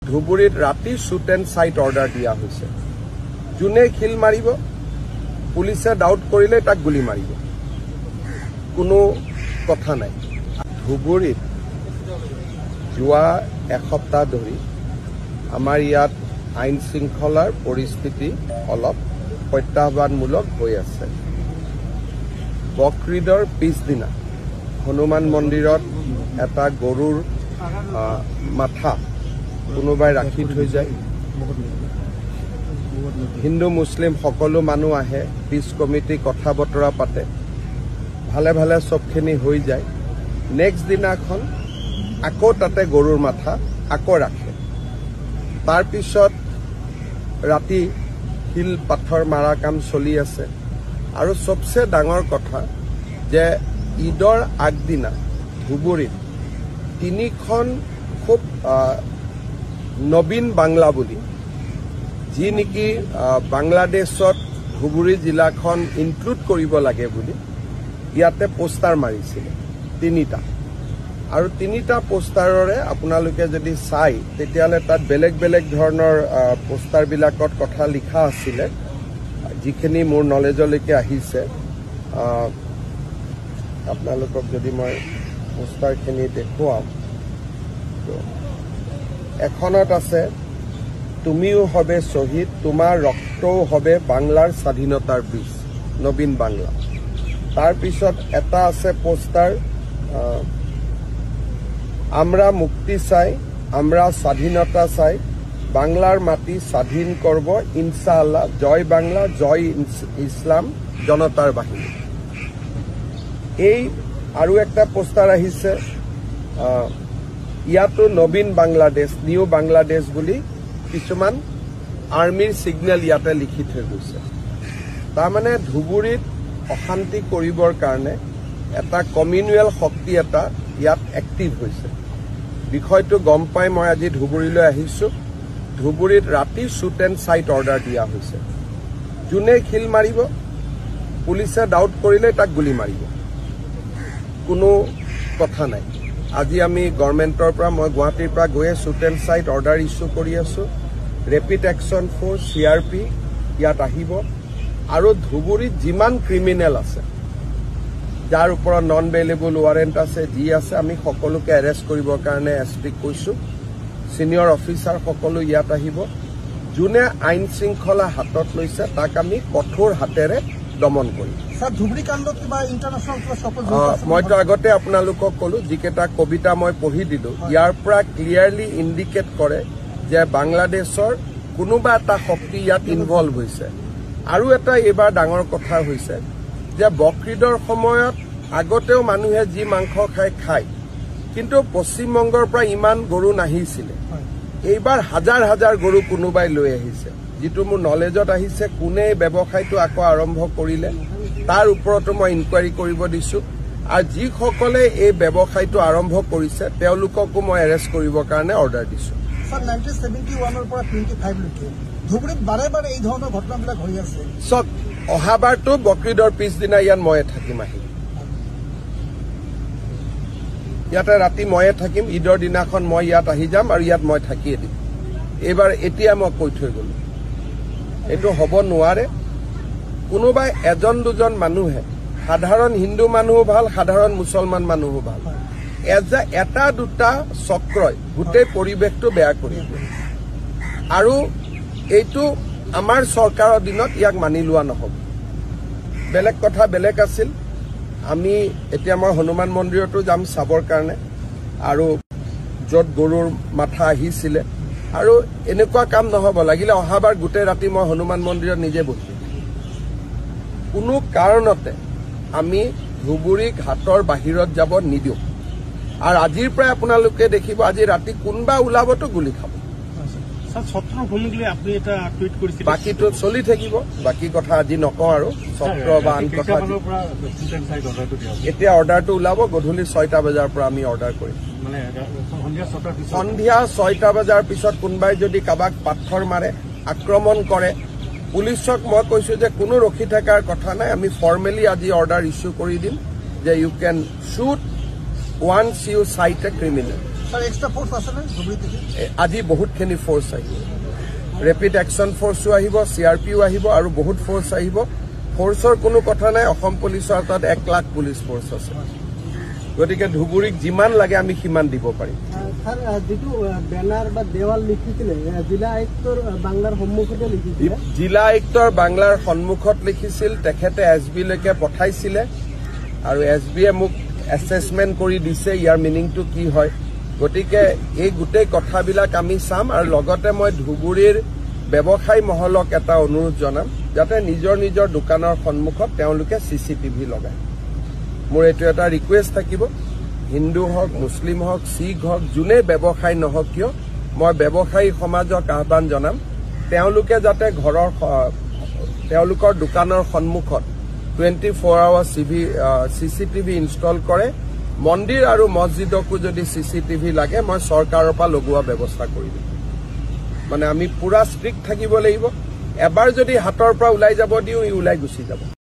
ধুবুৰীত ৰাতি shoot and site order দিয়া হৈছে। যোনে খিল মাৰিব, পুলিচে ডাউট কৰিলে তাক গুলি মাৰিব, কোনো কথা নাই। ধুবুৰীত যোৱা এসপ্তাহ ধৰি আমাৰ ইয়াত আইন শৃংখলাৰ পৰিস্থিতি অলপ প্ৰত্যাহ্বানমূলক হৈ আছে। বকৰিদৰ পিছদিনা হনুমান মন্দিৰত এটা গৰুৰ মাথা কোনোবাই ৰাখি থৈ যায়। হিন্দু মুছলিম সকলো মানুহ আহে, পিছ কমিটি কথা বতৰা পাতে, ভালে ভালে চবখিনি হৈ যায়। নেক্সট দিনাখন আকৌ তাতে গৰুৰ মাথা আকৌ ৰাখে। তাৰপিছত ৰাতি শিল পাথৰ মাৰা কাম চলি আছে। আৰু চবচে ডাঙৰ কথা যে ঈদৰ আগদিনা ধুবুৰীত 3খন খুব নবীন বাংলা বুলি, যি নেকি বাংলাদেশত ধুবুৰী জিলাখন ইনক্লুড কৰিব লাগে বুলি ইয়াতে পোষ্টাৰ মাৰিছিলে 3টা। আৰু 3টা পোষ্টাৰৰে আপোনালোকে যদি চাই তেতিয়াহ'লে তাত বেলেগ বেলেগ ধৰণৰ পোষ্টাৰবিলাকত কথা লিখা আছিলে, যিখিনি মোৰ নলেজলৈকে আহিছে। আপোনালোকক যদি মই পোষ্টাৰখিনি দেখুৱাম, এখনত আছে তুমিও হবে শ্বহীদ, তোমাৰ ৰক্তও হবে বাংলাৰ স্বাধীনতাৰ বীজ, নবীন বাংলা। তাৰপিছত এটা আছে পোষ্টাৰ, আমৰা মুক্তি চাই, আমৰা স্বাধীনতা চাই, বাংলাৰ মাটি স্বাধীন কৰব ইনশাআল্লাহ, জয় বাংলা, জয় ইসলাম, জনতাৰ বাহিনী। এই আৰু একটা পোষ্টাৰ আহিছে, ইয়াতো নবীন বাংলাদেশ, নিউ বাংলাদেশ বুলি কিছুমান আৰ্মিৰ সিগনেল ইয়াতে লিখি থৈ গৈছে। তাৰমানে ধুবুৰীত অশান্তি কৰিবৰ কাৰণে এটা কমিউনেল শক্তি এটা ইয়াত এক্টিভ হৈছে। বিষয়টো গম পাই মই আজি ধুবুৰীলৈ আহিছোঁ। ধুবুৰীত ৰাতি শ্বুট এণ্ড চাইট অৰ্ডাৰ দিয়া হৈছে। যোনে খিল মাৰিব, পুলিচে ডাউট কৰিলে তাক গুলি মাৰিব, কোনো কথা নাই। আজি আমি গভৰ্ণমেণ্টৰ পৰা, মই গুৱাহাটীৰ পৰা গৈয়ে shoot and site order issue কৰি আছোঁ। ৰেপিড একশ্যন ফ'ৰ্চ CRP ইয়াত আহিব। আৰু ধুবুৰীত যিমান ক্ৰিমিনেল আছে, যাৰ ওপৰত নন বেইলেবল ৱাৰেণ্ট আছে, যি আছে, আমি সকলোকে এৰেষ্ট কৰিবৰ কাৰণে SP-ক কৈছোঁ। ছিনিয়ৰ অফিচাৰ সকলো ইয়াত আহিব। যোনে আইন শৃংখলা হাতত লৈছে তাক আমি কঠোৰ হাতেৰে দমন কৰিম। মইতো আগতে আপোনালোকক ক'লো, যিকেইটা কবিতা মই পঢ়ি দিলোঁ, ইয়াৰ পৰা ক্লিয়াৰলি ইণ্ডিকেট কৰে যে বাংলাদেশৰ কোনোবা এটা শক্তি ইয়াত ইনভলভ হৈছে। আৰু এটা এইবাৰ ডাঙৰ কথা হৈছে যে বকৰিদৰ সময়ত আগতেও মানুহে যি মাংস খায়, কিন্তু পশ্চিমবংগৰ পৰা ইমান গৰু নাহিছিলে। এইবাৰ হাজাৰ হাজাৰ গৰু কোনোবাই লৈ আহিছে। যিটো মোৰ নলেজত আহিছে, কোনে ব্যৱসায়টো আকৌ আৰম্ভ কৰিলে তাৰ ওপৰতো মই ইনকুৱাৰী কৰিব দিছোঁ। আৰু যিসকলে এই ব্যৱসায়টো আৰম্ভ কৰিছে তেওঁলোককো মই এৰেষ্ট কৰিবৰ কাৰণে অৰ্ডাৰ দিছোঁ। চক অহাবাৰতো বকৰিদৰ পিছদিনা ইয়াত ময়ে থাকিম আহি। ইয়াতে ৰাতি ময়ে থাকিম, ঈদৰ দিনাখন মই ইয়াত আহি যাম আৰু ইয়াত মই থাকিয়ে দিম। এইবাৰ এতিয়া মই কৈ থৈ গ'লো, এইটো হ'ব নোৱাৰে। কোনোবাই এজন দুজন মানুহে, সাধাৰণ হিন্দু মানুহো ভাল, সাধাৰণ মুছলমান মানুহো ভাল, এটা দুটা চক্ৰই গোটেই পৰিৱেশটো বেয়া কৰিব। আৰু এইটো আমাৰ চৰকাৰৰ দিনত ইয়াক মানি লোৱা নহ'ব। বেলেগ কথা বেলেগ আছিল। আমি এতিয়া মই হনুমান মন্দিৰতো যাম চাবৰ কাৰণে, আৰু য'ত গৰুৰ মাথা আহিছিলে। আৰু এনেকুৱা কাম নহ'ব, লাগিলে অহাবাৰ গোটেই ৰাতি মই হনুমান মন্দিৰত নিজে বহিম। কোনো কাৰণতে আমি ধুবুৰী ঘাটৰ বাহিৰত যাব নিদিওঁ। আৰু আজিৰ পৰাই আপোনালোকে দেখিব, আজি ৰাতি কোনোবা ওলাবতো গুলি খাব। বাকীটো চলি থাকিব, বাকী কথা আজি নকওঁ। আৰু ছত্ৰ বা আন কথা এতিয়া অৰ্ডাৰটো ওলাব গধূলি 6টা বজাৰ পৰা আমি অৰ্ডাৰ কৰিম। সন্ধিয়া 6টা বজাৰ পিছত কোনোবাই যদি কাৰোবাক পাথৰ মাৰে, আক্ৰমণ কৰে, পুলিচক মই কৈছোঁ যে কোনো ৰখি থকাৰ কথা নাই। আমি ফৰ্মেলি আজি অৰ্ডাৰ ইছ্যু কৰি দিম যে ইউ কেন শ্বুট ওৱান্স ইউ চাইট এ ক্ৰিমিনেল। স্যাৰ এক্সট্ৰা ফোৰ্স আছে না ধুবুৰীত আজি বহুতখিনি ফোৰ্স আহিব ৰেপিড একশন ফোৰ্সও আহিব CRPও আহিব আৰু বহুত ফোৰ্স আহিব ফোৰ্সৰ কোনো কথা নাই অসম পুলিচৰ তাত 1 লাখ পুলিচ ফোৰ্স আছে গতিকে ধুবুৰীক যিমান লাগে আমি সিমান দিব পাৰিম স্যাৰ যেটো ব্যানাৰ বা দেৱাল লিখিছিলে জিলা আয়ুক্তৰ বাংলাৰ সন্মুখতে লিখিছিলে জিলা আয়ুক্তৰ বাংলাৰ সন্মুখত লিখিছিল তেখেতে SB লৈকে পঠাইছিলে আৰু SBয়ে মোক এসেসমেন্ট কৰি দিছে ইয়াৰ মিনিংটো কি হয় গতিকে এই গোটেই কথাবিলাক আমি চাম আৰু লগতে মই ধুবুৰীৰ ব্যৱসায়ী মহলক এটা অনুৰোধ জনাম যাতে নিজৰ নিজৰ দোকানৰ সন্মুখত তেওঁলোকে CCTV লগায় মোৰ এইটো এটা ৰিকুৱেষ্ট থাকিব হিন্দু হওক মুছলিম হওক শিখ হওক যোনে ব্যৱসায়ী নহওক কিয় মই ব্যৱসায়ী সমাজক আহ্বান জনাম তেওঁলোকে যাতে ঘৰৰ তেওঁলোকৰ দোকানৰ সন্মুখত 24 আৱাৰ্ছ CCTV ইনষ্টল কৰে মন্দিৰ আৰু মছজিদকো যদি CCTV লাগে মই চৰকাৰৰ পৰা লগোৱা ব্যৱস্থা কৰি দিম মানে আমি পুৰা ষ্ট্ৰিক্ট থাকিব লাগিব এবাৰ যদি হাতৰ পৰা ওলাই যাব দিও ই ওলাই গুচি যাব